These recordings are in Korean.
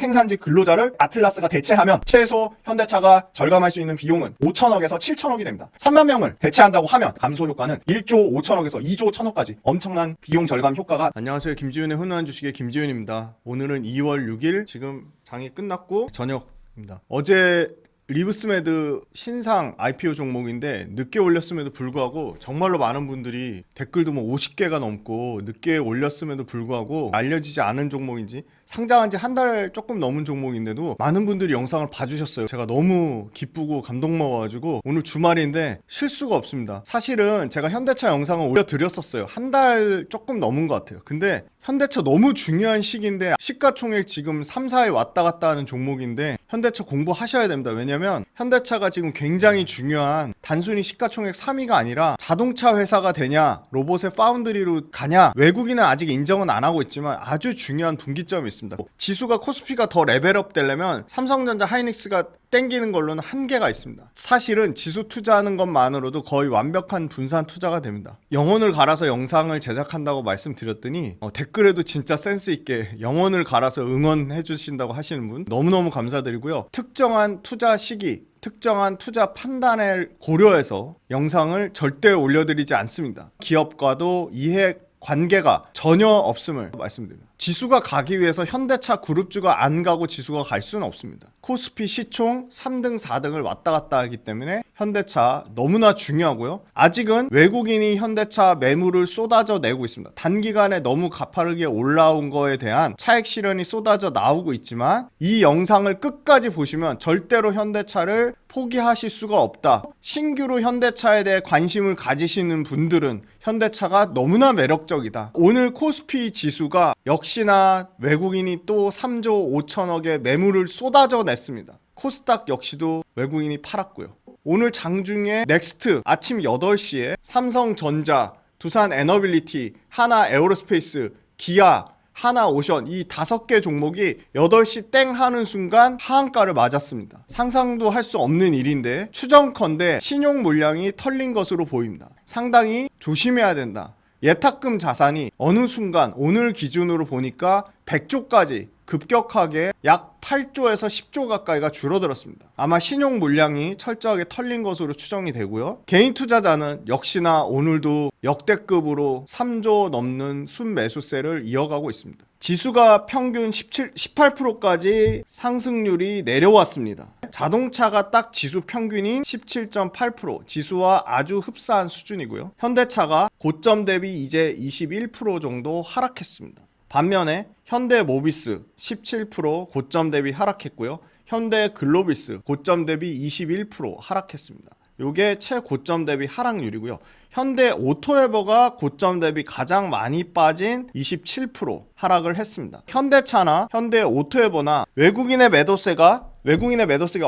생산직 근로자를 아틀라스가 대체하면 최소 현대차가 절감할 수 있는 비용은 5천억에서 7천억이 됩니다. 3만 명을 대체한다고 하면 감소 효과는 1조 5천억에서 2조 1천억까지 엄청난 비용 절감 효과가. 안녕하세요. 김지윤의 훈훈한 주식의 김지윤입니다. 오늘은 2월 6일 지금 장이 끝났고 저녁입니다. 어제 리브스메드 신상 IPO 종목인데 늦게 올렸음에도 불구하고 정말로 많은 분들이 댓글도 뭐 50개가 넘고 늦게 올렸음에도 불구하고 알려지지 않은 종목인지 상장한 지 한 달 조금 넘은 종목인데도 많은 분들이 영상을 봐주셨어요. 제가 너무 기쁘고 감동 먹어가지고 오늘 주말인데 쉴 수가 없습니다. 사실은 제가 현대차 영상을 올려드렸었어요. 한 달 조금 넘은 것 같아요. 근데 현대차 너무 중요한 시기인데 시가총액 지금 3, 4에 왔다 갔다 하는 종목인데 현대차 공부하셔야 됩니다. 왜냐면 현대차가 지금 굉장히 중요한 단순히 시가총액 3위가 아니라 자동차 회사가 되냐 로봇의 파운드리로 가냐 외국인은 아직 인정은 안 하고 있지만 아주 중요한 분기점이 있습니다. 지수가 코스피가 더 레벨업 되려면 삼성전자 하이닉스가 땡기는 걸로는 한계가 있습니다. 사실은 지수 투자하는 것만으로도 거의 완벽한 분산 투자가 됩니다. 영혼을 갈아서 영상을 제작한다고 말씀드렸더니 댓글에도 진짜 센스 있게 영혼을 갈아서 응원해 주신다고 하시는 분 너무너무 감사드리고요. 특정한 투자 시기 특정한 투자 판단을 고려해서 영상을 절대 올려드리지 않습니다. 기업과도 이해 관계가 전혀 없음을 말씀드립니다. 지수가 가기 위해서 현대차 그룹주가 안 가고 지수가 갈 수는 없습니다. 코스피 시총 3등 4등을 왔다 갔다 하기 때문에 현대차 너무나 중요하고요. 아직은 외국인이 현대차 매물을 쏟아져 내고 있습니다. 단기간에 너무 가파르게 올라온 거에 대한 차익 실현이 쏟아져 나오고 있지만 이 영상을 끝까지 보시면 절대로 현대차를 포기하실 수가 없다. 신규로 현대차에 대해 관심을 가지시는 분들은 현대차가 너무나 매력적이다. 오늘 코스피 지수가 역시나 외국인이 또 3조 5천억의 매물을 쏟아져 냈습니다. 코스닥 역시도 외국인이 팔았고요. 오늘 장중에 넥스트 아침 8시에 삼성전자, 두산 에너빌리티, 하나 에어로스페이스, 기아, 하나오션 이 5개 종목이 8시 땡 하는 순간 하한가를 맞았습니다. 상상도 할 수 없는 일인데 추정컨대 신용 물량이 털린 것으로 보입니다. 상당히 조심해야 된다. 예탁금 자산이 어느 순간 오늘 기준으로 보니까 100조까지 급격하게 약 8조에서 10조 가까이가 줄어들었습니다. 아마 신용 물량이 철저하게 털린 것으로 추정이 되고요. 개인 투자자는 역시나 오늘도 역대급으로 3조 넘는 순매수세를 이어가고 있습니다. 지수가 평균 18%까지 상승률이 내려왔습니다. 자동차가 딱 지수 평균인 17.8%, 지수와 아주 흡사한 수준이고요. 현대차가 고점 대비 이제 21% 정도 하락했습니다. 반면에 현대모비스 17% 고점 대비 하락했고요. 현대글로비스 고점 대비 21% 하락했습니다. 요게 최고점 대비 하락률이고요. 현대오토에버가 고점 대비 가장 많이 빠진 27% 하락을 했습니다. 현대차나 현대오토에버나 외국인의 매도세가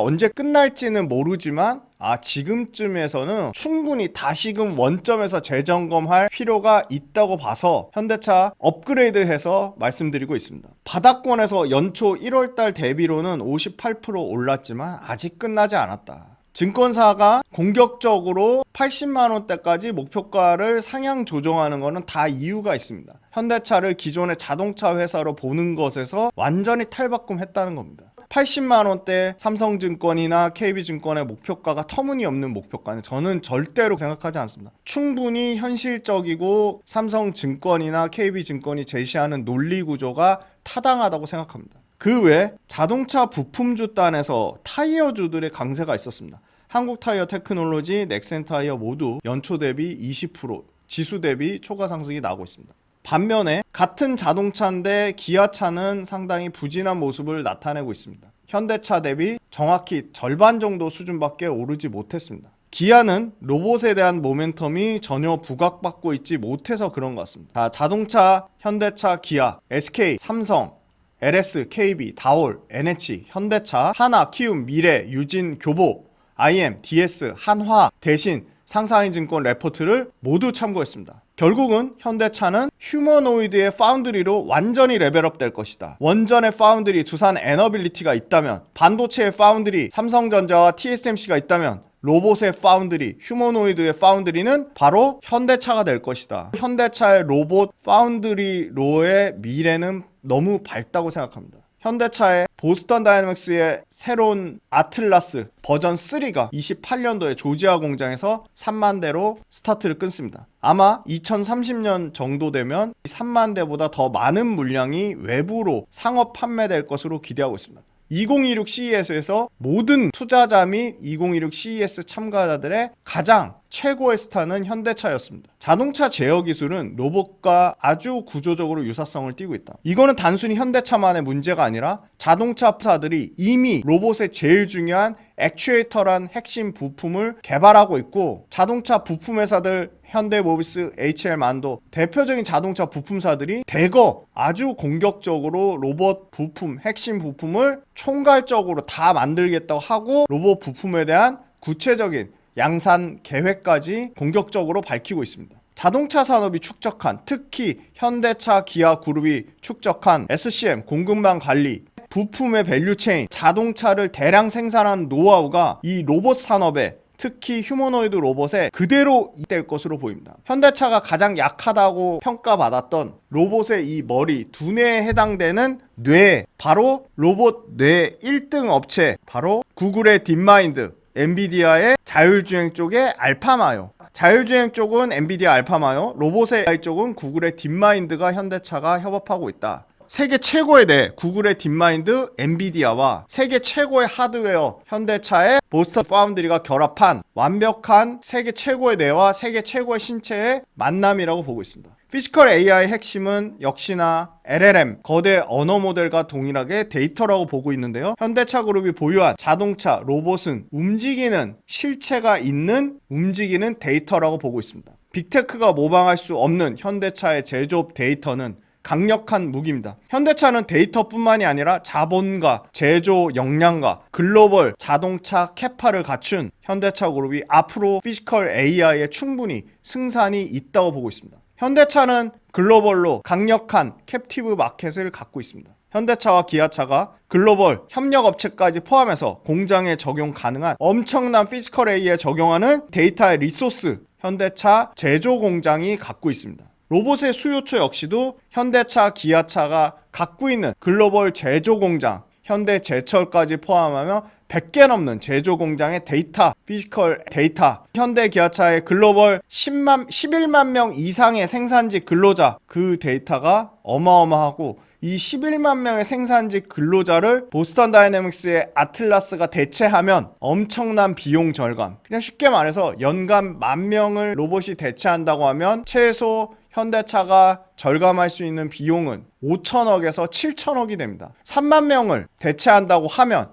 언제 끝날지는 모르지만 지금쯤에서는 충분히 다시금 원점에서 재점검할 필요가 있다고 봐서 현대차 업그레이드해서 말씀드리고 있습니다. 바닥권에서 연초 1월달 대비로는 58% 올랐지만 아직 끝나지 않았다. 증권사가 공격적으로 80만원대까지 목표가를 상향 조정하는 것은 다 이유가 있습니다. 현대차를 기존의 자동차 회사로 보는 것에서 완전히 탈바꿈했다는 겁니다. 80만원대 삼성증권이나 KB증권의 목표가가 터무니없는 목표가는 저는 절대로 생각하지 않습니다. 충분히 현실적이고 삼성증권이나 KB증권이 제시하는 논리구조가 타당하다고 생각합니다. 그 외 자동차 부품주 단에서 타이어주들의 강세가 있었습니다. 한국타이어 테크놀로지, 넥센타이어 모두 연초 대비 20% 지수 대비 초과 상승이 나오고 있습니다. 반면에 같은 자동차인데 기아차는 상당히 부진한 모습을 나타내고 있습니다. 현대차 대비 정확히 절반 정도 수준밖에 오르지 못했습니다. 기아는 로봇에 대한 모멘텀이 전혀 부각받고 있지 못해서 그런 것 같습니다. 자동차, 현대차, 기아, SK, 삼성, LS, KB, 다올, NH, 현대차, 하나, 키움, 미래, 유진, 교보, IM, DS, 한화, 대신, 상사인증권 레포트를 모두 참고했습니다. 결국은 현대차는 휴머노이드의 파운드리로 완전히 레벨업 될 것이다. 원전의 파운드리 두산 에너빌리티가 있다면, 반도체의 파운드리 삼성전자와 TSMC가 있다면 로봇의 파운드리, 휴머노이드의 파운드리는 바로 현대차가 될 것이다. 현대차의 로봇 파운드리로의 미래는 너무 밝다고 생각합니다. 현대차의 보스턴 다이내믹스의 새로운 아틀라스 버전 3가 28년도에 조지아 공장에서 3만 대로 스타트를 끊습니다. 아마 2030년 정도 되면 3만 대보다 더 많은 물량이 외부로 상업 판매될 것으로 기대하고 있습니다. 2026 CES에서 모든 투자자 및 2026 CES 참가자들의 가장 최고의 스타는 현대차였습니다. 자동차 제어 기술은 로봇과 아주 구조적으로 유사성을 띠고 있다. 이거는 단순히 현대차만의 문제가 아니라 자동차사들이 이미 로봇의 제일 중요한 액추에이터란 핵심 부품을 개발하고 있고, 자동차 부품 회사들 현대모비스, HL만도 대표적인 자동차 부품사들이 대거 아주 공격적으로 로봇 부품, 핵심 부품을 총괄적으로 다 만들겠다고 하고 로봇 부품에 대한 구체적인 양산 계획까지 공격적으로 밝히고 있습니다. 자동차 산업이 축적한, 특히 현대차, 기아 그룹이 축적한 SCM, 공급망 관리, 부품의 밸류체인, 자동차를 대량 생산하는 노하우가 이 로봇 산업에, 특히 휴머노이드 로봇에 그대로 될 것으로 보입니다. 현대차가 가장 약하다고 평가받았던 로봇의 이 머리, 두뇌에 해당되는 뇌, 바로 로봇 뇌 1등 업체, 바로 구글의 딥마인드, 엔비디아의 자율주행 쪽의 알파마요. 자율주행 쪽은 엔비디아 알파마요, 로봇의 AI 쪽은 구글의 딥마인드가 현대차가 협업하고 있다. 세계 최고의 뇌 구글의 딥마인드, 엔비디아와 세계 최고의 하드웨어 현대차의 보스턴 파운드리가 결합한 완벽한 세계 최고의 뇌와 세계 최고의 신체의 만남이라고 보고 있습니다. 피지컬 AI의 핵심은 역시나 LLM, 거대 언어 모델과 동일하게 데이터라고 보고 있는데요. 현대차 그룹이 보유한 자동차, 로봇은 움직이는 실체가 있는 움직이는 데이터라고 보고 있습니다. 빅테크가 모방할 수 없는 현대차의 제조업 데이터는 강력한 무기입니다. 현대차는 데이터뿐만이 아니라 자본과 제조 역량과 글로벌 자동차 캐파를 갖춘 현대차 그룹이 앞으로 피지컬 AI에 충분히 승산이 있다고 보고 있습니다. 현대차는 글로벌로 강력한 캡티브 마켓을 갖고 있습니다. 현대차와 기아차가 글로벌 협력업체까지 포함해서 공장에 적용 가능한 엄청난 피지컬 AI에 적용하는 데이터의 리소스, 현대차 제조 공장이 갖고 있습니다. 로봇의 수요처 역시도 현대차, 기아차가 갖고 있는 글로벌 제조 공장, 현대제철까지 포함하며 100개 넘는 제조 공장의 데이터, 피지컬 데이터, 현대 기아차의 글로벌 11만 명 이상의 생산직 근로자, 그 데이터가 어마어마하고, 이 11만 명의 생산직 근로자를 보스턴 다이내믹스의 아틀라스가 대체하면 엄청난 비용 절감. 그냥 쉽게 말해서 연간 10,000명을 로봇이 대체한다고 하면 최소 현대차가 절감할 수 있는 비용은 5천억에서 7천억이 됩니다. 3만 명을 대체한다고 하면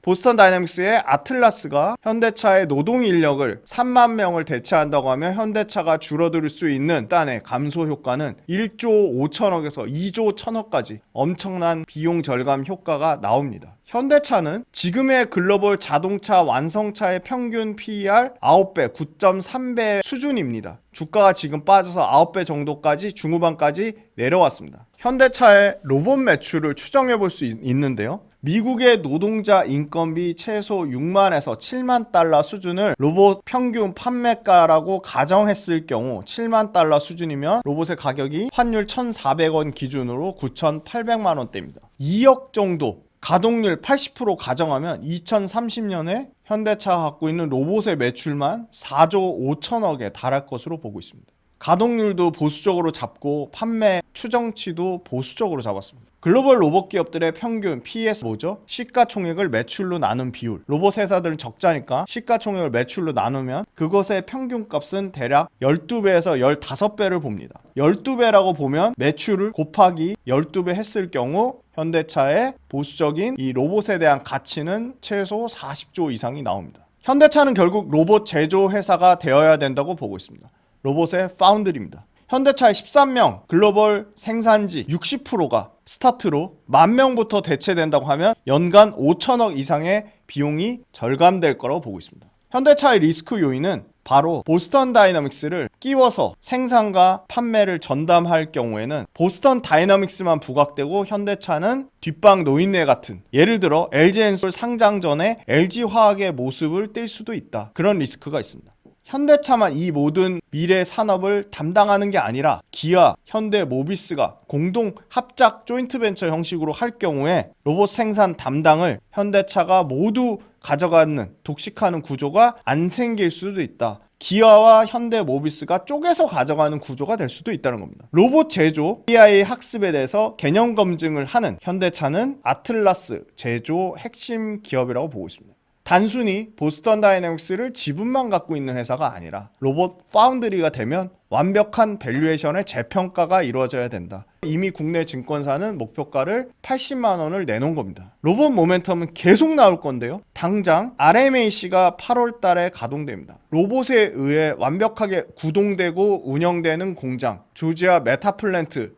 보스턴 다이내믹스의 아틀라스가 현대차의 노동 인력을 3만 명을 대체한다고 하면 현대차가 줄어들 수 있는 단의 감소 효과는 1조 5천억에서 2조 1천억까지 엄청난 비용 절감 효과가 나옵니다. 현대차는 지금의 글로벌 자동차 완성차의 평균 PER 9배, 9.3배 수준입니다. 주가가 지금 빠져서 9배 정도까지 중후반까지 내려왔습니다. 현대차의 로봇 매출을 추정해 볼 수 있는데요. 미국의 노동자 인건비 최소 6만에서 7만 달러 수준을 로봇 평균 판매가라고 가정했을 경우 7만 달러 수준이면 로봇의 가격이 환율 1,400원 기준으로 9,800만 원대입니다. 2억 정도 가동률 80% 가정하면 2030년에 현대차가 갖고 있는 로봇의 매출만 4조 5천억에 달할 것으로 보고 있습니다. 가동률도 보수적으로 잡고 판매 추정치도 보수적으로 잡았습니다. 글로벌 로봇 기업들의 평균 PS 뭐죠? 시가총액을 매출로 나눈 비율. 로봇 회사들은 적자니까 시가총액을 매출로 나누면 그것의 평균값은 대략 12배에서 15배를 봅니다. 12배라고 보면 매출을 곱하기 12배 했을 경우 현대차의 보수적인 이 로봇에 대한 가치는 최소 40조 이상이 나옵니다. 현대차는 결국 로봇 제조 회사가 되어야 된다고 보고 있습니다. 로봇의 파운드리입니다. 현대차의 13명 글로벌 생산지 60%가 스타트로 10,000명부터 대체된다고 하면 연간 5천억 이상의 비용이 절감될 거라고 보고 있습니다. 현대차의 리스크 요인은 바로 보스턴 다이내믹스를 끼워서 생산과 판매를 전담할 경우에는 보스턴 다이내믹스만 부각되고 현대차는 뒷방 노인네 같은, 예를 들어 LG엔솔 상장 전에 LG화학의 모습을 띨 수도 있다. 그런 리스크가 있습니다. 현대차만 이 모든 미래 산업을 담당하는 게 아니라 기아, 현대, 모비스가 공동 합작 조인트 벤처 형식으로 할 경우에 로봇 생산 담당을 현대차가 모두 가져가는 독식하는 구조가 안 생길 수도 있다. 기아와 현대, 모비스가 쪼개서 가져가는 구조가 될 수도 있다는 겁니다. 로봇 제조, AI 학습에 대해서 개념 검증을 하는 현대차는 아틀라스 제조 핵심 기업이라고 보고 있습니다. 단순히 보스턴 다이내믹스를 지분만 갖고 있는 회사가 아니라 로봇 파운드리가 되면 완벽한 밸류에이션의 재평가가 이루어져야 된다. 이미 국내 증권사는 목표가를 80만 원을 내놓은 겁니다. 로봇 모멘텀은 계속 나올 건데요. 당장 RMAC가 8월 달에 가동됩니다. 로봇에 의해 완벽하게 구동되고 운영되는 공장 조지아 메타플랜트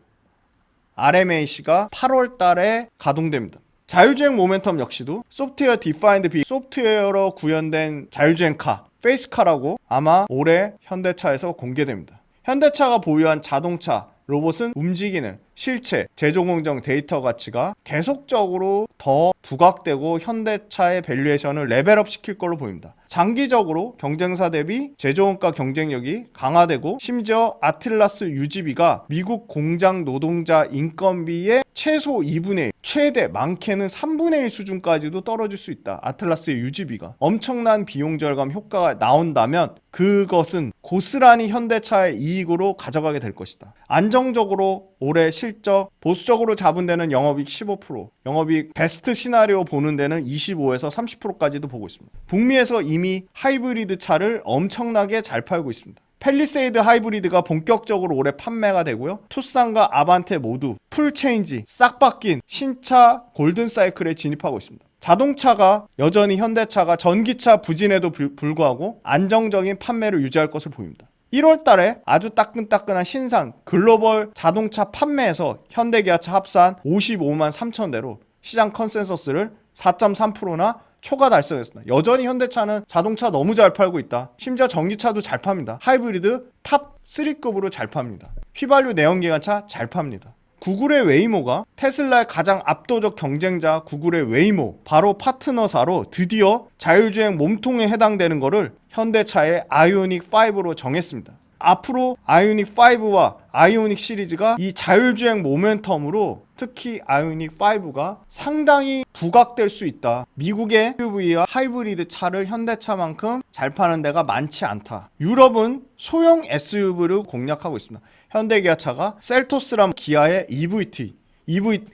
RMAC가 8월 달에 가동됩니다. 자율주행 모멘텀 역시도 소프트웨어 디파인드 비 소프트웨어로 구현된 자율주행카 페이스카라고 아마 올해 현대차에서 공개됩니다. 현대차가 보유한 자동차 로봇은 움직이는 실체, 제조 공정 데이터 가치가 계속적으로 더 부각되고 현대차의 밸류에이션을 레벨업 시킬 걸로 보입니다. 장기적으로 경쟁사 대비 제조원가 경쟁력이 강화되고 심지어 아틀라스 유지비가 미국 공장 노동자 인건비의 최소 2분의 1, 최대 많게는 3분의 1 수준까지도 떨어질 수 있다. 아틀라스의 유지비가 엄청난 비용 절감 효과가 나온다면 그것은 고스란히 현대차의 이익으로 가져가게 될 것이다. 안정적으로 올해 실적, 보수적으로 잡은 데는 영업이익 15%, 영업이익 베스트 시나리오 보는 데는 25에서 30%까지도 보고 있습니다. 북미에서 이미 하이브리드 차를 엄청나게 잘 팔고 있습니다. 팰리세이드 하이브리드가 본격적으로 올해 판매가 되고요. 투싼과 아반떼 모두 풀체인지, 싹 바뀐 신차 골든사이클에 진입하고 있습니다. 자동차가 여전히 현대차가 전기차 부진에도 불구하고 안정적인 판매를 유지할 것으로 보입니다. 1월 달에 아주 따끈따끈한 신상 글로벌 자동차 판매에서 현대기아차 합산 55만 3천 대로 시장 컨센서스를 4.3%나 초과 달성했습니다. 여전히 현대차는 자동차 너무 잘 팔고 있다. 심지어 전기차도 잘 팝니다. 하이브리드 탑 3급으로 잘 팝니다. 휘발유 내연기관차 잘 팝니다. 구글의 웨이모가 테슬라의 가장 압도적 경쟁자 구글의 웨이모 바로 파트너사로 드디어 자율주행 몸통에 해당되는 것을 현대차의 아이오닉 5로 정했습니다. 앞으로 아이오닉 5와 아이오닉 시리즈가 이 자율주행 모멘텀으로 특히 아이오닉 5가 상당히 부각될 수 있다. 미국의 SUV와 하이브리드 차를 현대차만큼 잘 파는 데가 많지 않다. 유럽은 소형 SUV를 공략하고 있습니다. 현대기아차가 셀토스랑 기아의 EVT,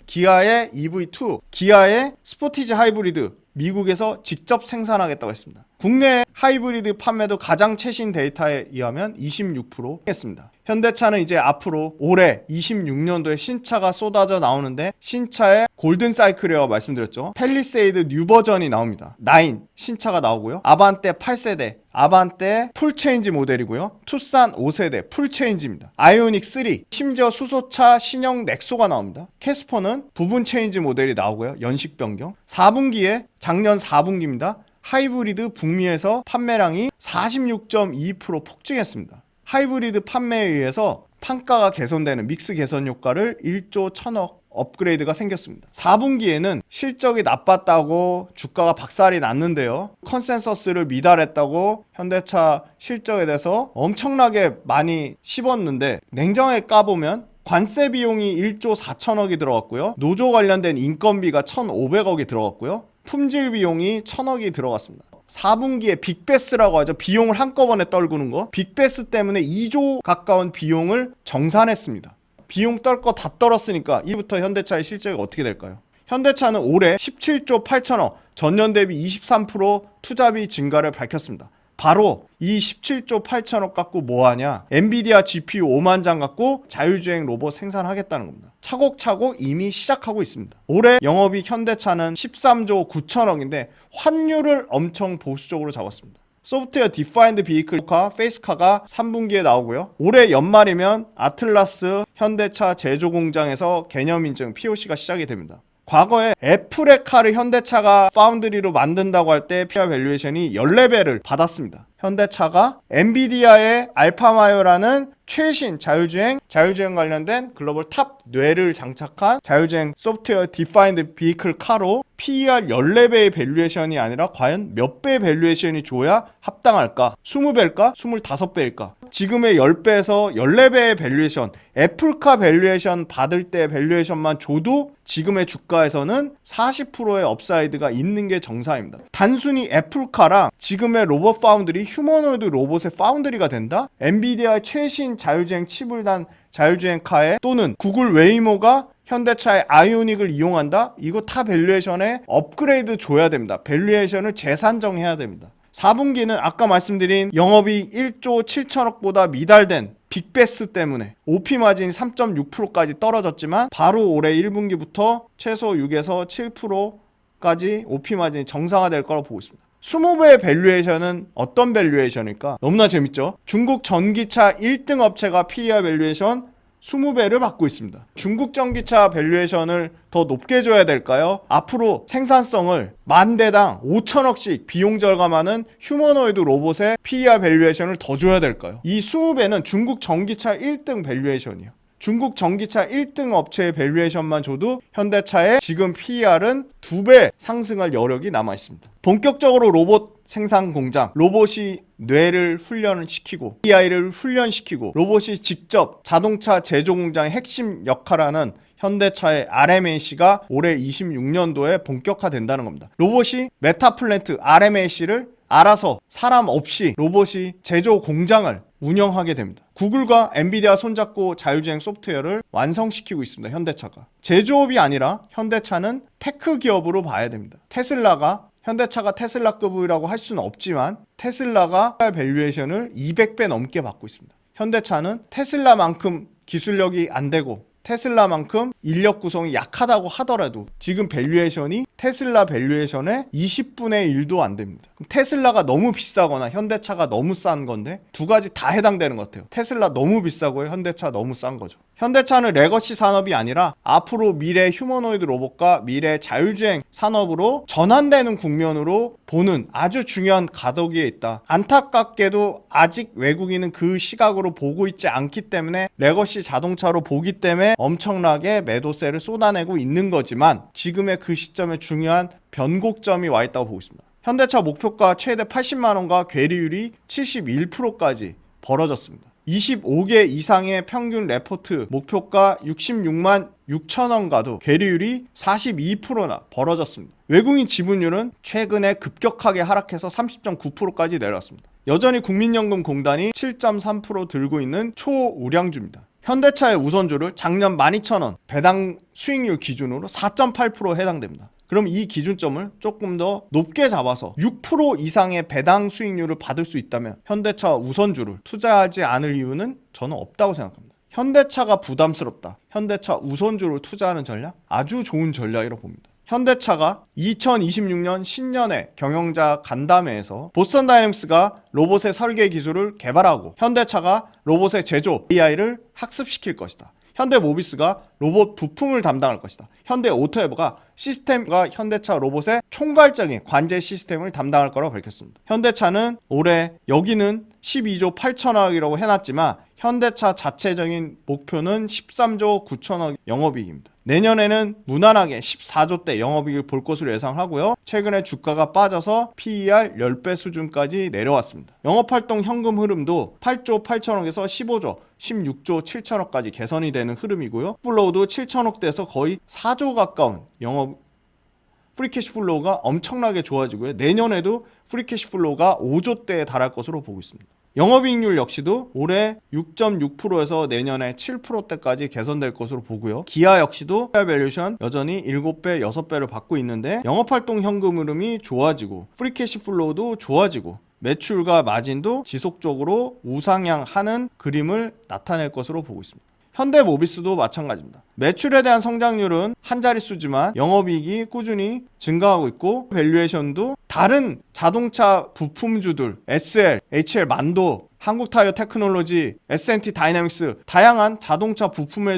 기아의 EV2, 기아의 스포티지 하이브리드 미국에서 직접 생산하겠다고 했습니다. 국내 하이브리드 판매도 가장 최신 데이터에 의하면 26% 했습니다. 현대차는 이제 앞으로 올해 26년도에 신차가 쏟아져 나오는데 신차의 골든사이클이라고 말씀드렸죠. 팰리세이드 뉴 버전이 나옵니다. 9 신차가 나오고요. 아반떼 8세대, 아반떼 풀체인지 모델이고요. 투싼 5세대 풀체인지입니다. 아이오닉 3, 심지어 수소차 신형 넥소가 나옵니다. 캐스퍼는 부분 체인지 모델이 나오고요. 연식 변경. 4분기에 작년 4분기입니다. 하이브리드 북미에서 판매량이 46.2% 폭증했습니다. 하이브리드 판매에 의해서 판가가 개선되는 믹스 개선 효과를 1조 1000억 업그레이드가 생겼습니다. 4분기에는 실적이 나빴다고 주가가 박살이 났는데요. 컨센서스를 미달했다고 현대차 실적에 대해서 엄청나게 많이 씹었는데 냉정하게 까보면 관세 비용이 1조 4천억이 들어갔고요. 노조 관련된 인건비가 1,500억이 들어갔고요. 품질 비용이 1,000억이 들어갔습니다. 4분기에 빅베스라고 하죠. 비용을 한꺼번에 떨구는 거. 빅베스 때문에 2조 가까운 비용을 정산했습니다. 비용 떨 거 다 떨었으니까 이부터 현대차의 실적이 어떻게 될까요? 현대차는 올해 17조 8천억, 전년 대비 23% 투자비 증가를 밝혔습니다. 바로 이 17조 8천억 갖고 뭐하냐? 엔비디아 GPU 5만 장 갖고 자율주행 로봇 생산하겠다는 겁니다. 차곡차곡 이미 시작하고 있습니다. 올해 영업이익 현대차는 13조 9천억인데 환율을 엄청 보수적으로 잡았습니다. 소프트웨어 디파인드 비이클카 페이스카가 3분기에 나오고요. 올해 연말이면 아틀라스 현대차 제조 공장에서 개념 인증 POC가 시작이 됩니다. 과거에 애플의 카를 현대차가 파운드리로 만든다고 할 때 PR 밸류에이션이 14배를 받았습니다. 현대차가 엔비디아의 알파마요라는 최신 자율주행 관련된 글로벌 탑 뇌를 장착한 자율주행 소프트웨어 디파인드 비이클 카로 PER 14배의 밸류에이션이 아니라 과연 몇 배의 밸류에이션이 줘야 합당할까? 20배일까? 25배일까? 지금의 10배에서 14배의 밸류에이션, 애플카 밸류에이션 받을 때 밸류에이션만 줘도 지금의 주가에서는 40%의 업사이드가 있는 게 정상입니다. 단순히 애플카랑 지금의 로봇 파운드리, 휴머노이드 로봇의 파운드리가 된다? 엔비디아의 최신 자율주행 칩을 단 자율주행 카에 또는 구글 웨이모가 현대차의 아이오닉을 이용한다? 이거 타 밸류에이션에 업그레이드 줘야 됩니다. 밸류에이션을 재산정해야 됩니다. 4분기는 아까 말씀드린 영업이익 1조 7천억보다 미달된 빅베스 때문에 OP 마진이 3.6%까지 떨어졌지만 바로 올해 1분기부터 최소 6에서 7%까지 OP 마진이 정상화될 거라고 보고 있습니다. 20배의 밸류에이션은 어떤 밸류에이션일까? 너무나 재밌죠? 중국 전기차 1등 업체가 PER 밸류에이션 20배를 받고 있습니다. 중국 전기차 밸류에이션을 더 높게 줘야 될까요? 앞으로 생산성을 만 대당 5천억씩 비용 절감하는 휴머노이드 로봇의 PER 밸류에이션을 더 줘야 될까요? 이 20배는 중국 전기차 1등 밸류에이션이에요. 중국 전기차 1등 업체의 밸류에이션만 줘도 현대차의 지금 PER은 2배 상승할 여력이 남아 있습니다. 본격적으로 로봇 생산 공장, 로봇이 뇌를 훈련을 시키고 AI를 훈련시키고 로봇이 직접 자동차 제조 공장의 핵심 역할하는 현대차의 RMAC가 올해 26년도에 본격화된다는 겁니다. 로봇이 메타플랜트 RMAC를 알아서 사람 없이 로봇이 제조 공장을 운영하게 됩니다. 구글과 엔비디아 손잡고 자율주행 소프트웨어를 완성시키고 있습니다. 현대차가. 제조업이 아니라 현대차는 테크 기업으로 봐야 됩니다. 테슬라가 현대차가 테슬라급이라고 할 수는 없지만 테슬라가 밸류에이션을 200배 넘게 받고 있습니다. 현대차는 테슬라만큼 기술력이 안 되고 테슬라만큼 인력 구성이 약하다고 하더라도 지금 밸류에이션이 테슬라 밸류에이션의 20분의 1도 안 됩니다. 그럼 테슬라가 너무 비싸거나 현대차가 너무 싼 건데 두 가지 다 해당되는 것 같아요. 테슬라 너무 비싸고 현대차 너무 싼 거죠. 현대차는 레거시 산업이 아니라 앞으로 미래 휴머노이드 로봇과 미래 자율주행 산업으로 전환되는 국면으로 보는 아주 중요한 가독기에 있다. 안타깝게도 아직 외국인은 그 시각으로 보고 있지 않기 때문에 레거시 자동차로 보기 때문에 엄청나게 매도세를 쏟아내고 있는 거지만 지금의 그 시점에 중요한 변곡점이 와 있다고 보고 있습니다. 현대차 목표가 최대 80만 원과 괴리율이 71%까지 벌어졌습니다. 25개 이상의 평균 레포트 목표가 66만 6천 원과도 괴리율이 42%나 벌어졌습니다. 외국인 지분율은 최근에 급격하게 하락해서 30.9%까지 내려왔습니다. 여전히 국민연금공단이 7.3% 들고 있는 초우량주입니다. 현대차의 우선주를 작년 12,000원 배당 수익률 기준으로 4.8% 해당됩니다. 그럼 이 기준점을 조금 더 높게 잡아서 6% 이상의 배당 수익률을 받을 수 있다면 현대차 우선주를 투자하지 않을 이유는 저는 없다고 생각합니다. 현대차가 부담스럽다. 현대차 우선주를 투자하는 전략? 아주 좋은 전략이라고 봅니다. 현대차가 2026년 신년에 경영자 간담회에서 보스턴 다이내믹스가 로봇의 설계 기술을 개발하고 현대차가 로봇의 제조 AI를 학습시킬 것이다. 현대모비스가 로봇 부품을 담당할 것이다. 현대오토에버가 시스템과 현대차 로봇의 총괄적인 관제 시스템을 담당할 거라고 밝혔습니다. 현대차는 올해 여기는 12조 8천억이라고 해놨지만 현대차 자체적인 목표는 13조 9천억 영업이익입니다. 내년에는 무난하게 14조대 영업이익을 볼 것으로 예상하고요. 최근에 주가가 빠져서 PER 10배 수준까지 내려왔습니다. 영업활동 현금 흐름도 8조 8천억에서 15조, 16조 7천억까지 개선이 되는 흐름이고요. 플로우도 7천억대에서 거의 4조 가까운 영업 프리캐시 플로우가 엄청나게 좋아지고요. 내년에도 프리캐시 플로우가 5조대에 달할 것으로 보고 있습니다. 영업이익률 역시도 올해 6.6%에서 내년에 7%대까지 개선될 것으로 보고요. 기아 역시도 밸류에이션 여전히 7배, 6배를 받고 있는데 영업활동 현금 흐름이 좋아지고 프리캐시 플로우도 좋아지고 매출과 마진도 지속적으로 우상향하는 그림을 나타낼 것으로 보고 있습니다. 현대모비스도 마찬가지입니다. 매출에 대한 성장률은 한 자릿수지만 영업이익이 꾸준히 증가하고 있고 밸류에이션도 다른 자동차 부품주들 SL, HL 만도, 한국타이어 테크놀로지, S&T 다이내믹스 다양한 자동차 부품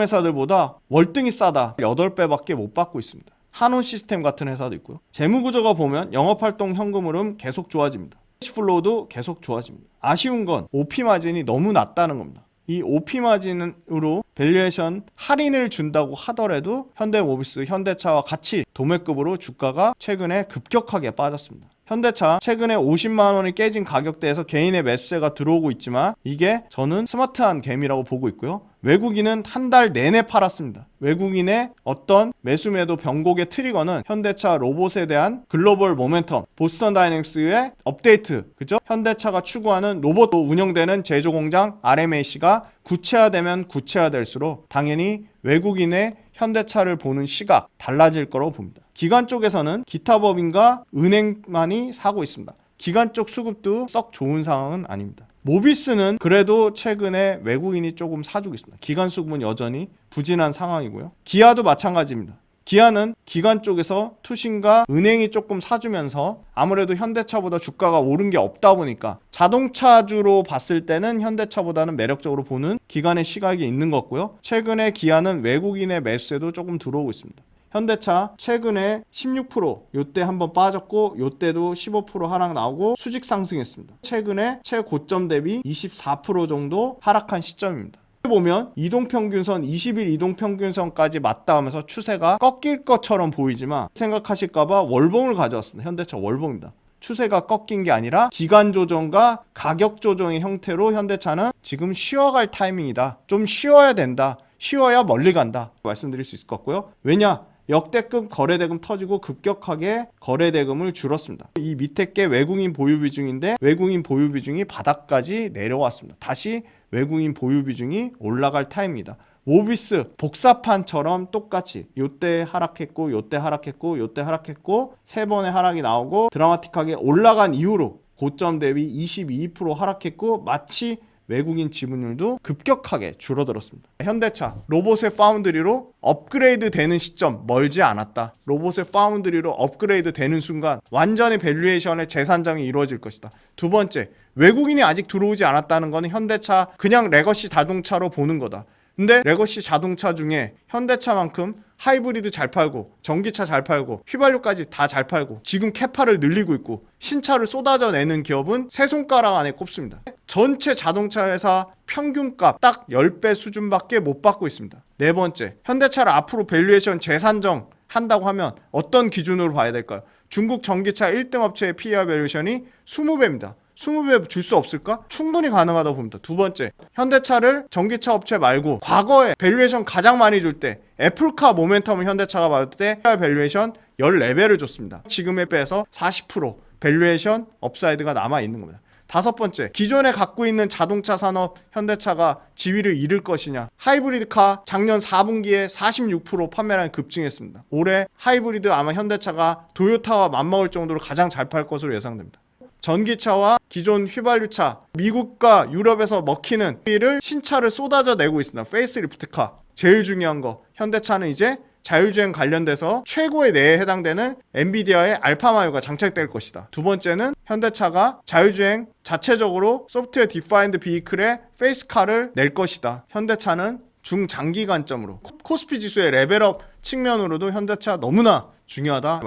회사들보다 월등히 싸다. 8배밖에 못 받고 있습니다. 한온 시스템 같은 회사도 있고요. 재무구조가 보면 영업활동 현금 흐름 계속 좋아집니다. 캐시플로우도 계속 좋아집니다. 아쉬운 건 OP 마진이 너무 낮다는 겁니다. 이 OP 마진으로 밸류에이션 할인을 준다고 하더라도 현대모비스, 현대차와 같이 도매급으로 주가가 최근에 급격하게 빠졌습니다. 현대차 최근에 50만 원이 깨진 가격대에서 개인의 매수세가 들어오고 있지만 이게 저는 스마트한 개미라고 보고 있고요. 외국인은 한 달 내내 팔았습니다. 외국인의 어떤 매수매도 변곡의 트리거는 현대차 로봇에 대한 글로벌 모멘텀, 보스턴 다이내믹스의 업데이트, 그죠? 현대차가 추구하는 로봇 운영되는 제조 공장 RMAC가 구체화되면 구체화될수록 당연히 외국인의 현대차를 보는 시각 달라질 거라고 봅니다. 기관 쪽에서는 기타 법인과 은행만이 사고 있습니다. 기관 쪽 수급도 썩 좋은 상황은 아닙니다. 모비스는 그래도 최근에 외국인이 조금 사주고 있습니다. 기관 수급은 여전히 부진한 상황이고요. 기아도 마찬가지입니다. 기아는 기관 쪽에서 투신과 은행이 조금 사주면서 아무래도 현대차보다 주가가 오른 게 없다 보니까 자동차주로 봤을 때는 현대차보다는 매력적으로 보는 기관의 시각이 있는 것 같고요. 최근에 기아는 외국인의 매수세도 조금 들어오고 있습니다. 현대차 최근에 16% 요때 한번 빠졌고 요때도 15% 하락 나오고 수직 상승했습니다. 최근에 최고점 대비 24% 정도 하락한 시점입니다. 보면 이동평균선 20일 이동평균선까지 맞닿으면서 추세가 꺾일 것처럼 보이지만 생각하실까봐 월봉을 가져왔습니다. 현대차 월봉입니다. 추세가 꺾인 게 아니라 기간 조정과 가격 조정의 형태로 현대차는 지금 쉬어갈 타이밍이다. 좀 쉬어야 된다. 쉬어야 멀리 간다. 말씀드릴 수 있을 것 같고요. 왜냐? 역대급 거래대금 터지고 급격하게 거래대금을 줄었습니다. 이 밑에 게 외국인 보유 비중인데 외국인 보유 비중이 바닥까지 내려왔습니다. 다시 외국인 보유 비중이 올라갈 타임입니다. 모비스 복사판처럼 똑같이 요때 하락했고 요때 하락했고 요때 하락했고 세 번의 하락이 나오고 드라마틱하게 올라간 이후로 고점 대비 22% 하락했고 마치 외국인 지분율도 급격하게 줄어들었습니다. 현대차 로봇의 파운드리로 업그레이드 되는 시점 멀지 않았다. 로봇의 파운드리로 업그레이드 되는 순간 완전히 밸류에이션의 재산정이 이루어질 것이다. 두 번째, 외국인이 아직 들어오지 않았다는 것은 현대차 그냥 레거시 자동차로 보는 거다. 근데 레거시 자동차 중에 현대차만큼 하이브리드 잘 팔고 전기차 잘 팔고 휘발유까지 다 잘 팔고 지금 캐파를 늘리고 있고 신차를 쏟아져 내는 기업은 세 손가락 안에 꼽습니다. 전체 자동차 회사 평균값 딱 10배 수준밖에 못 받고 있습니다. 네 번째, 현대차를 앞으로 밸류에이션 재산정 한다고 하면 어떤 기준으로 봐야 될까요? 중국 전기차 1등 업체의 PER 밸류에이션이 20배입니다. 20배 줄 수 없을까? 충분히 가능하다고 봅니다. 두 번째, 현대차를 전기차 업체 말고 과거에 밸류에이션 가장 많이 줄 때 애플카 모멘텀을 현대차가 받을 때 밸류에이션 14배를 줬습니다. 지금에 비해서 40% 밸류에이션 업사이드가 남아있는 겁니다. 다섯 번째, 기존에 갖고 있는 자동차 산업 현대차가 지위를 잃을 것이냐. 하이브리드카 작년 4분기에 46% 판매량이 급증했습니다. 올해 하이브리드 아마 현대차가 도요타와 맞먹을 정도로 가장 잘 팔 것으로 예상됩니다. 전기차와 기존 휘발유차, 미국과 유럽에서 먹히는 를 신차를 쏟아져 내고 있습니다. 페이스리프트카. 제일 중요한 거, 현대차는 이제 자율주행 관련돼서 최고의 내에 해당되는 엔비디아의 알파마유가 장착될 것이다. 두 번째는 현대차가 자율주행 자체적으로 소프트웨어 디파인드 비이클의 페이스카를 낼 것이다. 현대차는 중장기 관점으로 코스피 지수의 레벨업 측면으로도 현대차 너무나 중요하다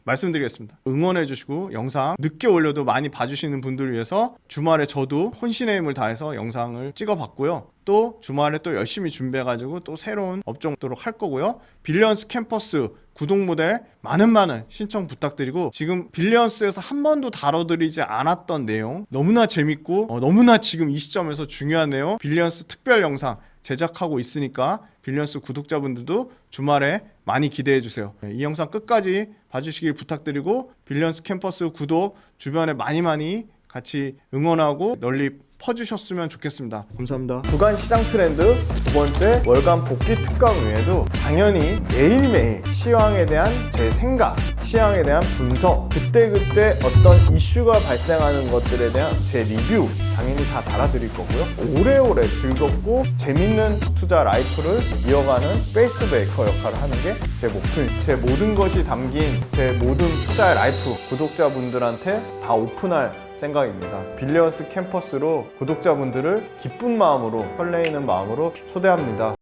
말씀드리겠습니다. 응원해 주시고 영상 늦게 올려도 많이 봐주시는 분들을 위해서 주말에 저도 혼신의 힘을 다해서 영상을 찍어봤고요. 또 주말에 또 열심히 준비해가지고 또 새로운 업종도록 할 거고요. 빌리언스 캠퍼스 구독 모델 많은 신청 부탁드리고 지금 빌리언스에서 한 번도 다뤄드리지 않았던 내용 너무나 재밌고 너무나 지금 이 시점에서 중요한 내용 빌리언스 특별 영상 제작하고 있으니까 빌리언스 구독자분들도 주말에 많이 기대해주세요. 이 영상 끝까지 봐주시길 부탁드리고 빌리언스 캠퍼스 구독 주변에 많이 같이 응원하고 널리 퍼주셨으면 좋겠습니다. 감사합니다. 주간 시장 트렌드 두 번째 월간 복귀 특강 외에도 당연히 매일매일 시황에 대한 제 생각, 시황에 대한 분석, 그때그때 어떤 이슈가 발생하는 것들에 대한 제 리뷰 당연히 다 달아드릴 거고요. 오래오래 즐겁고 재밌는 투자 라이프를 이어가는 페이스메이커 역할을 하는 게 제 목표입니다. 제 모든 것이 담긴 제 모든 투자 라이프 구독자분들한테 다 오픈할 생각입니다. 빌리언스 캠퍼스로 구독자분들을 기쁜 마음으로 설레이는 마음으로 초대합니다.